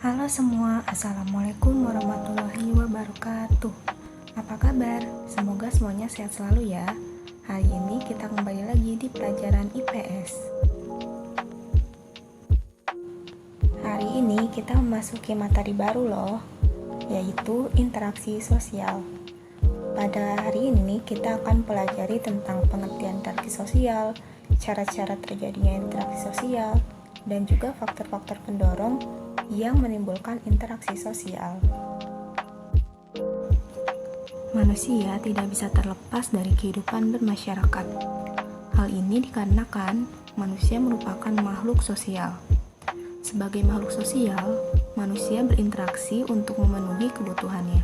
Halo semua, Assalamualaikum warahmatullahi wabarakatuh. Apa kabar? Semoga semuanya sehat selalu ya. Hari ini kita kembali lagi di pelajaran IPS. Hari ini kita memasuki materi baru loh, yaitu interaksi sosial. Pada hari ini kita akan pelajari tentang pengertian interaksi sosial, cara-cara terjadinya interaksi sosial, dan juga faktor-faktor pendorong yang menimbulkan interaksi sosial. Manusia tidak bisa terlepas dari kehidupan bermasyarakat. Hal ini dikarenakan manusia merupakan makhluk sosial. Sebagai makhluk sosial, manusia berinteraksi untuk memenuhi kebutuhannya.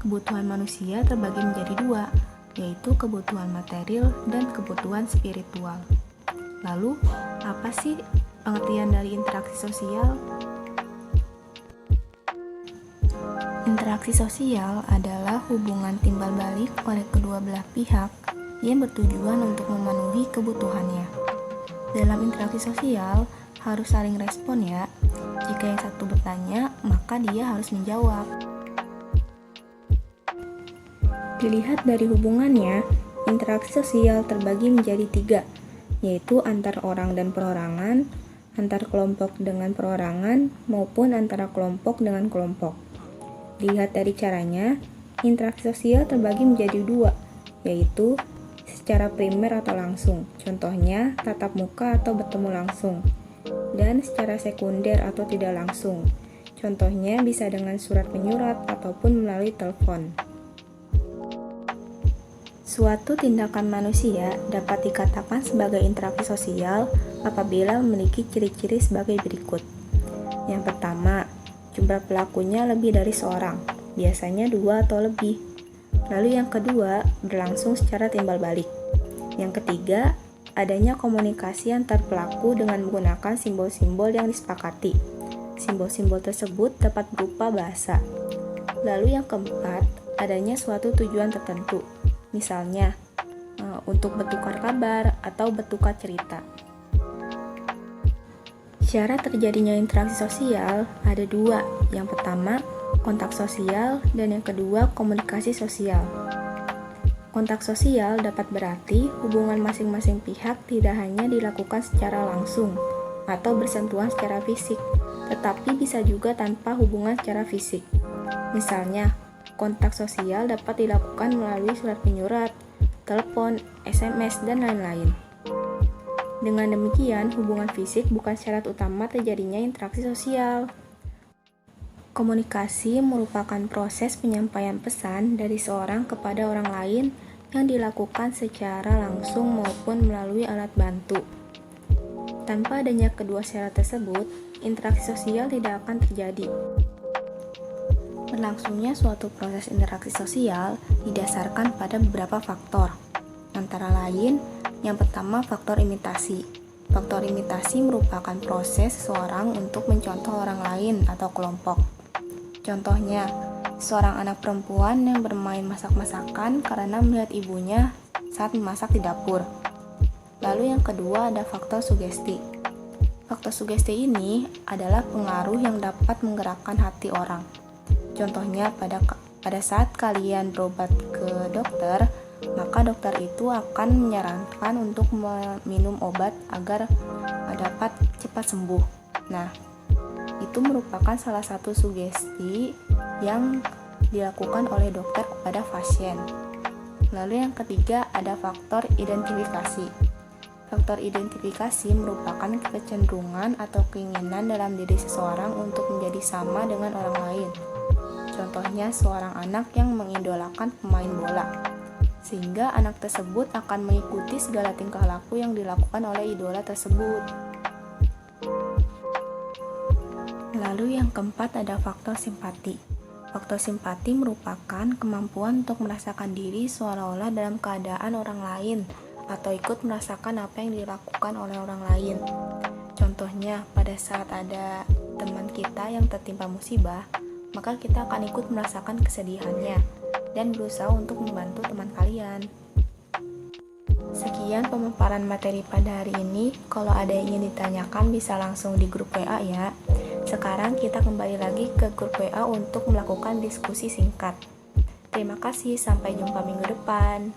Kebutuhan manusia terbagi menjadi dua, yaitu kebutuhan material dan kebutuhan spiritual. Lalu, apa sih pengertian dari interaksi sosial? Interaksi sosial adalah hubungan timbal balik oleh kedua belah pihak yang bertujuan untuk memenuhi kebutuhannya. Dalam interaksi sosial, harus saling respon ya. Jika yang satu bertanya, maka dia harus menjawab. Dilihat dari hubungannya, interaksi sosial terbagi menjadi tiga, yaitu antar orang dan perorangan, antar kelompok dengan perorangan, maupun antara kelompok dengan kelompok. Dilihat dari caranya, interaksi sosial terbagi menjadi dua, yaitu secara primer atau langsung, contohnya tatap muka atau bertemu langsung, dan secara sekunder atau tidak langsung, contohnya bisa dengan surat menyurat ataupun melalui telepon. Suatu tindakan manusia dapat dikatakan sebagai interaksi sosial apabila memiliki ciri-ciri sebagai berikut. Yang pertama, jumlah pelakunya lebih dari seorang, biasanya 2 atau lebih. Lalu yang kedua, berlangsung secara timbal balik. Yang ketiga, adanya komunikasi antar pelaku dengan menggunakan simbol-simbol yang disepakati. Simbol-simbol tersebut dapat berupa bahasa. Lalu yang keempat, adanya suatu tujuan tertentu. Misalnya, untuk bertukar kabar atau bertukar cerita. Cara terjadinya interaksi sosial ada dua. Yang pertama, kontak sosial, dan yang kedua, komunikasi sosial. Kontak sosial dapat berarti hubungan masing-masing pihak tidak hanya dilakukan secara langsung atau bersentuhan secara fisik, tetapi bisa juga tanpa hubungan secara fisik. Misalnya, kontak sosial dapat dilakukan melalui surat menyurat, telepon, SMS, dan lain-lain. Dengan demikian, hubungan fisik bukan syarat utama terjadinya interaksi sosial. Komunikasi merupakan proses penyampaian pesan dari seorang kepada orang lain yang dilakukan secara langsung maupun melalui alat bantu. Tanpa adanya kedua syarat tersebut, interaksi sosial tidak akan terjadi. Berlangsungnya suatu proses interaksi sosial didasarkan pada beberapa faktor. Antara lain, yang pertama faktor imitasi. Faktor imitasi merupakan proses seseorang untuk mencontoh orang lain atau kelompok. Contohnya, seorang anak perempuan yang bermain masak-masakan karena melihat ibunya saat memasak di dapur. Lalu yang kedua ada faktor sugesti. Faktor sugesti ini adalah pengaruh yang dapat menggerakkan hati orang. Contohnya, pada saat kalian berobat ke dokter, maka dokter itu akan menyarankan untuk minum obat agar dapat cepat sembuh. Nah, itu merupakan salah satu sugesti yang dilakukan oleh dokter kepada pasien. Lalu yang ketiga ada faktor identifikasi. Faktor identifikasi merupakan kecenderungan atau keinginan dalam diri seseorang untuk menjadi sama dengan orang lain. Contohnya seorang anak yang mengidolakan pemain bola, sehingga anak tersebut akan mengikuti segala tingkah laku yang dilakukan oleh idola tersebut. Lalu yang keempat ada faktor simpati. Faktor simpati merupakan kemampuan untuk merasakan diri seolah-olah dalam keadaan orang lain atau ikut merasakan apa yang dilakukan oleh orang lain. Contohnya, pada saat ada teman kita yang tertimpa musibah, maka kita akan ikut merasakan kesedihannya dan berusaha untuk membantu teman kalian. Sekian pemaparan materi pada hari ini. Kalau ada yang ingin ditanyakan bisa langsung di grup WA ya. Sekarang kita kembali lagi ke grup WA untuk melakukan diskusi singkat. Terima kasih, sampai jumpa minggu depan.